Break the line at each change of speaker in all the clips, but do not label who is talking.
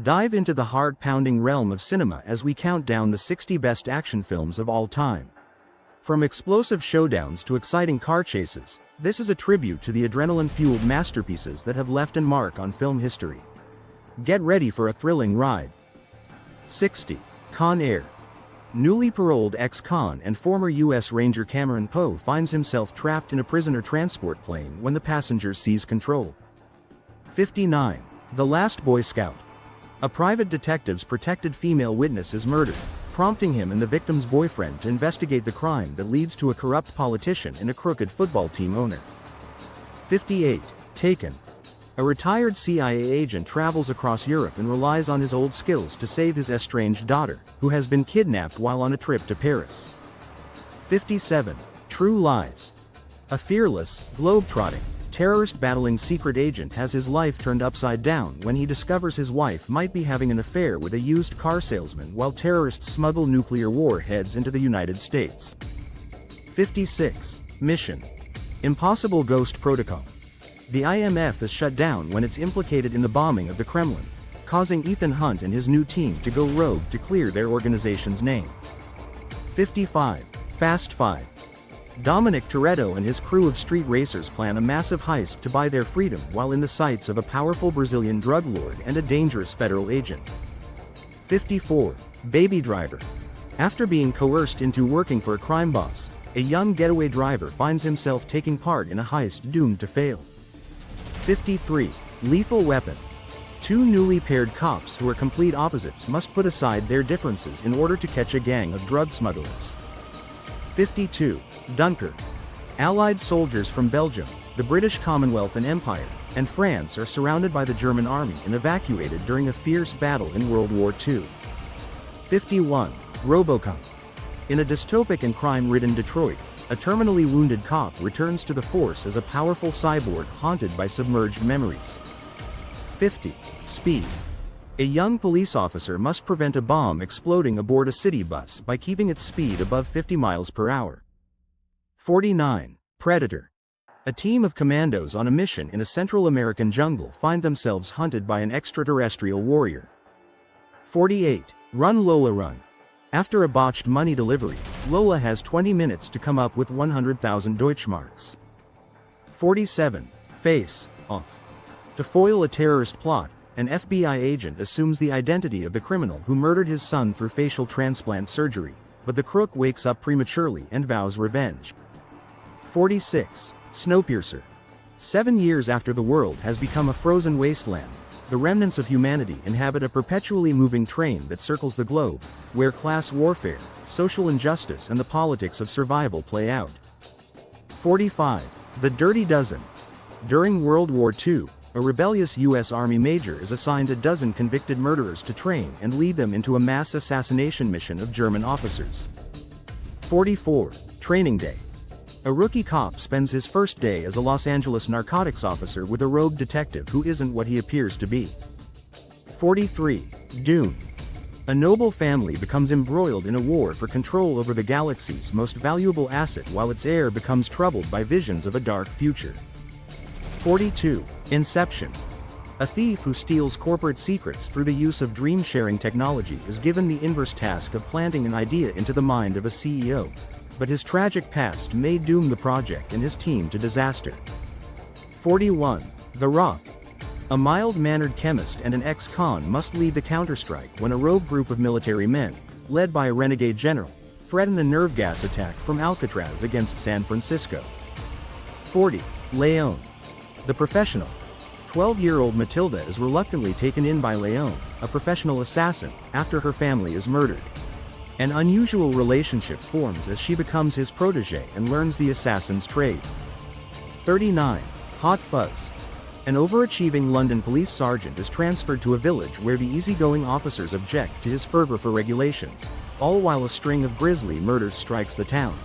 Dive into the heart-pounding realm of cinema as we count down the 60 best action films of all time. From explosive showdowns to exciting car chases, this is a tribute to the adrenaline-fueled masterpieces that have left a mark on film history. Get ready for a thrilling ride. 60. Con Air. Newly paroled ex-con and former U.S. Ranger Cameron Poe finds himself trapped in a prisoner transport plane when the passenger seize control. 59. The Last Boy Scout. A private detective's protected female witness is murdered, prompting him and the victim's boyfriend to investigate the crime that leads to a corrupt politician and a crooked football team owner. 58. Taken. A retired CIA agent travels across Europe and relies on his old skills to save his estranged daughter, who has been kidnapped while on a trip to Paris. 57. True Lies. A fearless, globe-trotting, terrorist-battling secret agent has his life turned upside down when he discovers his wife might be having an affair with a used car salesman while terrorists smuggle nuclear warheads into the United States. 56. Mission. Impossible Ghost Protocol. The IMF is shut down when it's implicated in the bombing of the Kremlin, causing Ethan Hunt and his new team to go rogue to clear their organization's name. 55. Fast 5. Dominic Toretto and his crew of street racers plan a massive heist to buy their freedom while in the sights of a powerful Brazilian drug lord and a dangerous federal agent. 54. Baby Driver. After being coerced into working for a crime boss, a young getaway driver finds himself taking part in a heist doomed to fail. 53. Lethal Weapon. Two newly paired cops who are complete opposites must put aside their differences in order to catch a gang of drug smugglers. 52. Dunkirk. Allied soldiers from Belgium, the British Commonwealth and Empire, and France are surrounded by the German army and evacuated during a fierce battle in World War II. 51. RoboCop. In a dystopic and crime-ridden Detroit, a terminally wounded cop returns to the force as a powerful cyborg haunted by submerged memories. 50. Speed. A young police officer must prevent a bomb exploding aboard a city bus by keeping its speed above 50 miles per hour. 49. Predator. A team of commandos on a mission in a Central American jungle find themselves hunted by an extraterrestrial warrior. 48. Run Lola Run. After a botched money delivery, Lola has 20 minutes to come up with 100,000 Deutschmarks. 47. Face Off. To foil a terrorist plot, an FBI agent assumes the identity of the criminal who murdered his son through facial transplant surgery, but the crook wakes up prematurely and vows revenge. 46. Snowpiercer. 7 years after the world has become a frozen wasteland, the remnants of humanity inhabit a perpetually moving train that circles the globe, where class warfare, social injustice and the politics of survival play out. 45. The Dirty Dozen. During World War II, a rebellious U.S. Army major is assigned a dozen convicted murderers to train and lead them into a mass assassination mission of German officers. 44. Training Day. A rookie cop spends his first day as a Los Angeles narcotics officer with a rogue detective who isn't what he appears to be. 43. Dune. A noble family becomes embroiled in a war for control over the galaxy's most valuable asset while its heir becomes troubled by visions of a dark future. 42. Inception. A thief who steals corporate secrets through the use of dream-sharing technology is given the inverse task of planting an idea into the mind of a CEO. But his tragic past may doom the project and his team to disaster. 41. The Rock. A mild-mannered chemist and an ex-con must lead the counterstrike when a rogue group of military men, led by a renegade general, threaten a nerve gas attack from Alcatraz against San Francisco. 40. Leon. The Professional. 12-year-old Matilda is reluctantly taken in by Leon, a professional assassin, after her family is murdered. An unusual relationship forms as she becomes his protege and learns the assassin's trade. 39. Hot Fuzz. An overachieving London police sergeant is transferred to a village where the easygoing officers object to his fervor for regulations, all while a string of grisly murders strikes the town.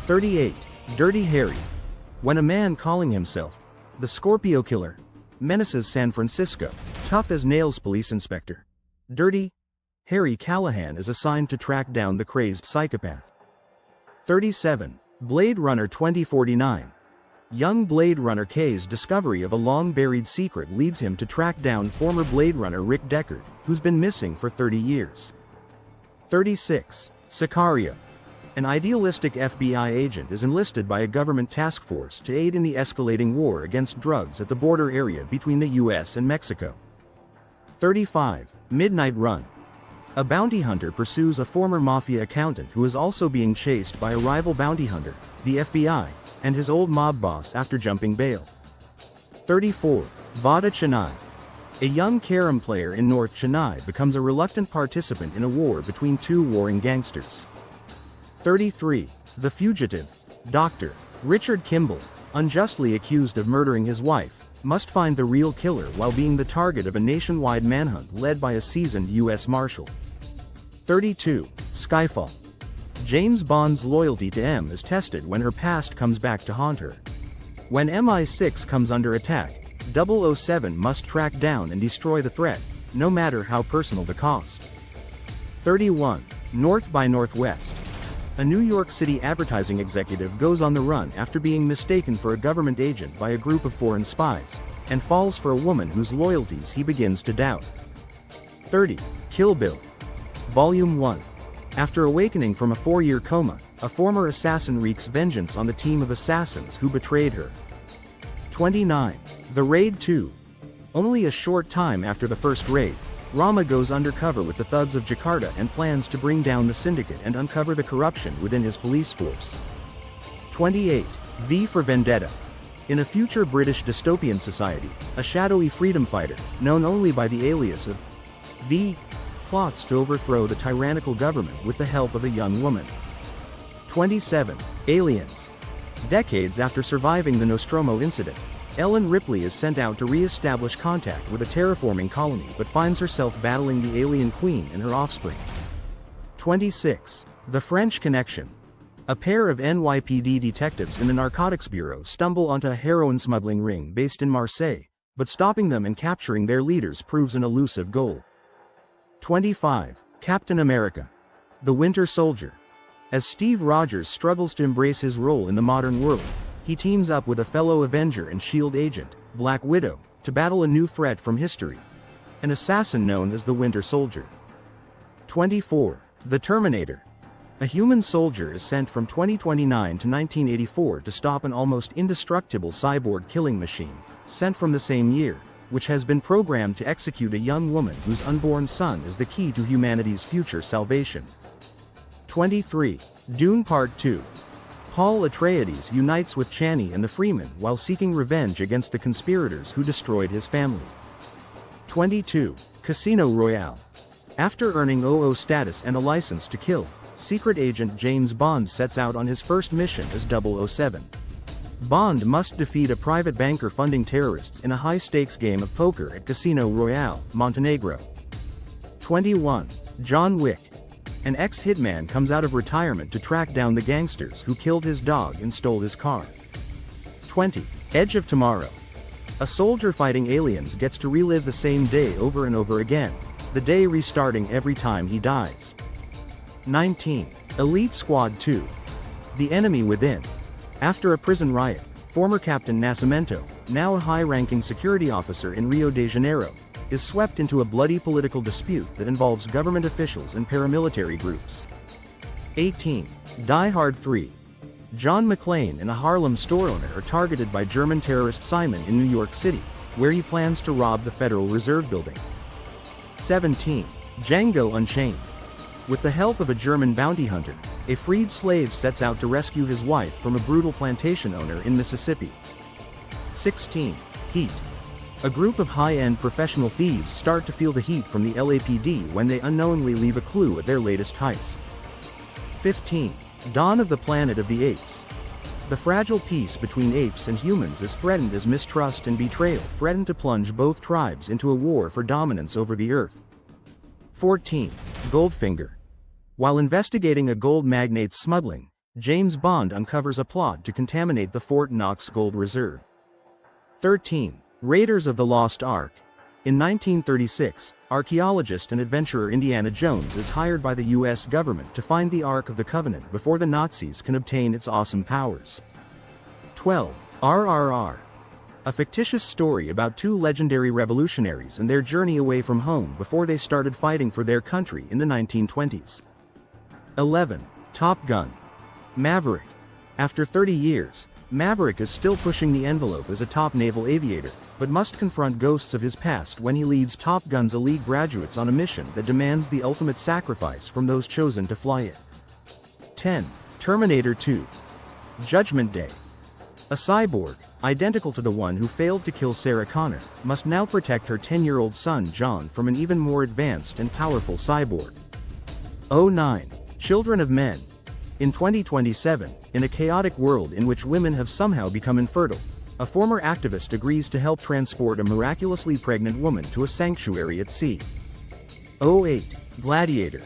38. Dirty Harry. When a man calling himself the Scorpio Killer menaces San Francisco, tough as nails police inspector Dirty Harry Callahan is assigned to track down the crazed psychopath. 37. Blade Runner 2049. Young Blade Runner K's discovery of a long-buried secret leads him to track down former Blade Runner Rick Deckard, who's been missing for 30 years. 36. Sicario. An idealistic FBI agent is enlisted by a government task force to aid in the escalating war against drugs at the border area between the US and Mexico. 35. Midnight Run. A bounty hunter pursues a former mafia accountant who is also being chased by a rival bounty hunter, the FBI, and his old mob boss after jumping bail. 34. Vada Chennai. A young carom player in North Chennai becomes a reluctant participant in a war between two warring gangsters. 33. The Fugitive. Dr. Richard Kimball, unjustly accused of murdering his wife, must find the real killer while being the target of a nationwide manhunt led by a seasoned U.S. Marshal. 32. Skyfall. James Bond's loyalty to M is tested when her past comes back to haunt her. When MI6 comes under attack, 007 must track down and destroy the threat, no matter how personal the cost. 31. North by Northwest. A New York City advertising executive goes on the run after being mistaken for a government agent by a group of foreign spies, and falls for a woman whose loyalties he begins to doubt. 30. Kill Bill. Volume 1. After awakening from a 4-year coma, a former assassin wreaks vengeance on the team of assassins who betrayed her. 29. The Raid 2. Only a short time after the first raid, Rama goes undercover with the thugs of Jakarta and plans to bring down the syndicate and uncover the corruption within his police force. 28. V for Vendetta. In a future British dystopian society, a shadowy freedom fighter, known only by the alias of V, plots to overthrow the tyrannical government with the help of a young woman. 27. Aliens. Decades after surviving the Nostromo incident, Ellen Ripley is sent out to re-establish contact with a terraforming colony but finds herself battling the alien queen and her offspring. 26. The French Connection. A pair of NYPD detectives in the narcotics bureau stumble onto a heroin smuggling ring based in Marseille, but stopping them and capturing their leaders proves an elusive goal. 25. Captain America. The Winter Soldier. As Steve Rogers struggles to embrace his role in the modern world, he teams up with a fellow Avenger and S.H.I.E.L.D. agent, Black Widow, to battle a new threat from history, an assassin known as the Winter Soldier. 24. The Terminator. A human soldier is sent from 2029 to 1984 to stop an almost indestructible cyborg killing machine, sent from the same year, which has been programmed to execute a young woman whose unborn son is the key to humanity's future salvation. 23. Dune Part 2. Paul Atreides unites with Chani and the Freemen while seeking revenge against the conspirators who destroyed his family. 22. Casino Royale. After earning 00 status and a license to kill, secret agent James Bond sets out on his first mission as 007. Bond must defeat a private banker funding terrorists in a high-stakes game of poker at Casino Royale, Montenegro. 21. John Wick. An ex-hitman comes out of retirement to track down the gangsters who killed his dog and stole his car. 20. Edge of Tomorrow. A soldier fighting aliens gets to relive the same day over and over again, the day restarting every time he dies. 19. Elite Squad 2. The Enemy Within. After a prison riot, former Captain Nascimento, now a high-ranking security officer in Rio de Janeiro, is swept into a bloody political dispute that involves government officials and paramilitary groups. 18. Die Hard 3. John McClane and a Harlem store owner are targeted by German terrorist Simon in New York City, where he plans to rob the Federal Reserve Building. 17. Django Unchained. With the help of a German bounty hunter, a freed slave sets out to rescue his wife from a brutal plantation owner in Mississippi. 16. Heat. A group of high-end professional thieves start to feel the heat from the LAPD when they unknowingly leave a clue at their latest heist. 15. Dawn of the Planet of the Apes. The fragile peace between apes and humans is threatened as mistrust and betrayal threaten to plunge both tribes into a war for dominance over the earth. 14. Goldfinger. While investigating a gold magnate's smuggling, James Bond uncovers a plot to contaminate the Fort Knox gold reserve. 13. Raiders of the Lost Ark. In 1936, archaeologist and adventurer Indiana Jones is hired by the U.S. government to find the Ark of the Covenant before the Nazis can obtain its awesome powers. 12. RRR. A fictitious story about two legendary revolutionaries and their journey away from home before they started fighting for their country in the 1920s. 11. Top Gun. Maverick. After 30 years, Maverick is still pushing the envelope as a top naval aviator, but must confront ghosts of his past when he leads Top Gun's elite graduates on a mission that demands the ultimate sacrifice from those chosen to fly it. 10. Terminator 2. Judgment Day. A cyborg, identical to the one who failed to kill Sarah Connor, must now protect her 10-year-old son John from an even more advanced and powerful cyborg. 09. Children of Men. In 2027, in a chaotic world in which women have somehow become infertile, a former activist agrees to help transport a miraculously pregnant woman to a sanctuary at sea. 08. Gladiator.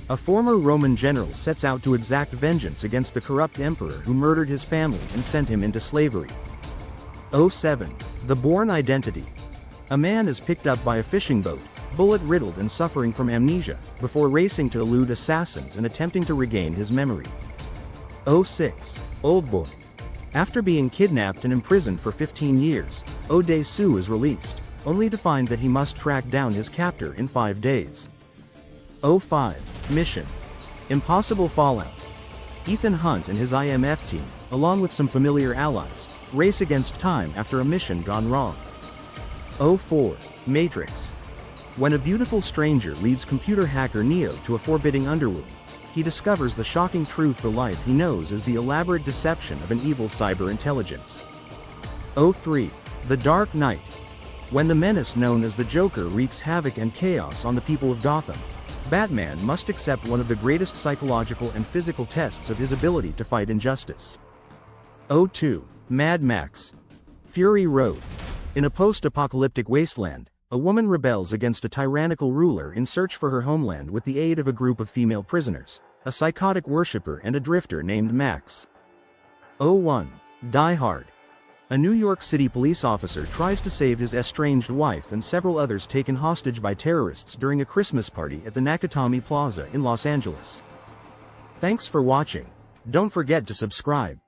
A former Roman general sets out to exact vengeance against the corrupt emperor who murdered his family and sent him into slavery. 07. The Bourne Identity. A man is picked up by a fishing boat, bullet-riddled and suffering from amnesia, before racing to elude assassins and attempting to regain his memory. 06. Oldboy. After being kidnapped and imprisoned for 15 years, Odesu is released, only to find that he must track down his captor in 5 days. 05. Mission. Impossible Fallout. Ethan Hunt and his IMF team, along with some familiar allies, race against time after a mission gone wrong. 04. Matrix. When a beautiful stranger leads computer hacker Neo to a forbidding underworld, he discovers the shocking truth the life he knows is the elaborate deception of an evil cyber intelligence. 03. The Dark Knight. When the menace known as the Joker wreaks havoc and chaos on the people of Gotham, Batman must accept one of the greatest psychological and physical tests of his ability to fight injustice. 02. Mad Max. Fury Road. In a post-apocalyptic wasteland, a woman rebels against a tyrannical ruler in search for her homeland with the aid of a group of female prisoners, a psychotic worshipper and a drifter named Max. 01. Die Hard. A New York City police officer tries to save his estranged wife and several others taken hostage by terrorists during a Christmas party at the Nakatomi Plaza in Los Angeles. Thanks for watching. Don't forget to subscribe.